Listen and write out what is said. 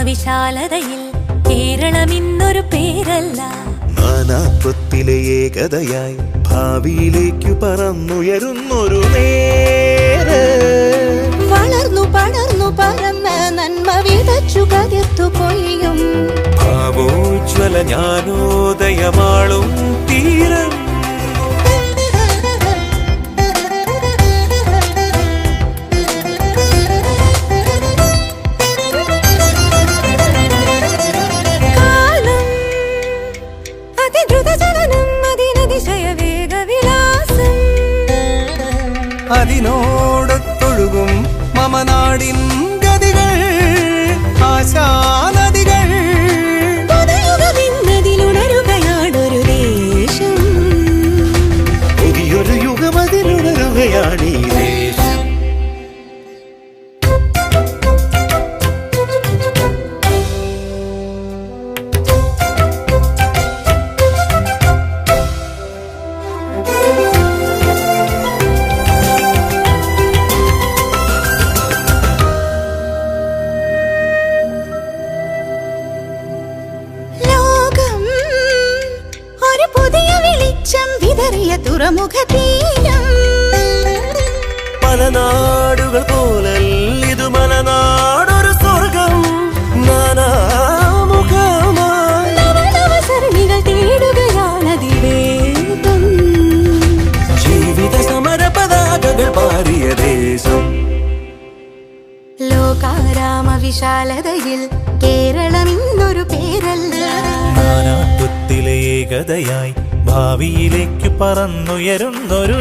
വിശാലതയിൽ കേരളം ഇന്നൊരു പേരല്ല. നാനാത്വത്തിലെ ഏകതയായി ഭാവിയിലേക്കു പറന്നുയരുന്നൊരു നേര്. വളർന്നു പടർന്നു പറന്ന് നന്മ വിതച്ചു കതിർത്തു കൊയ്യും ഭാവോജ്വല ജ്ഞാനോദയമാളും തീരം. അതിനോടൊത്തൊഴുകും മമനാടിൻ ഗതികൾ, ആശാനദികൾ. പുതുയുഗമെന്നതിലുണരുകയാണൊരു ദേശം, പുതിയൊരു യുഗമതിലുണരുകയാണീ ദേശം. പല നാടുകൾ പോലല്ലിതു മലനാടൊരു സ്വർഗം. നാനാമുഖമായി നവനവസരണികൾ തേടുകയാണതിവേഗം. ജീവിത സമര പതാകകൾ പാറിയ ദേശം. ലോകാരാമ വിശാലതയിൽ കേരളം ഇന്നൊരു പേരല്ല. നാനാത്വത്തിലെ ഏകതയായി ഭാവിയിലേക്കു പറന്നുയരുന്നൊരു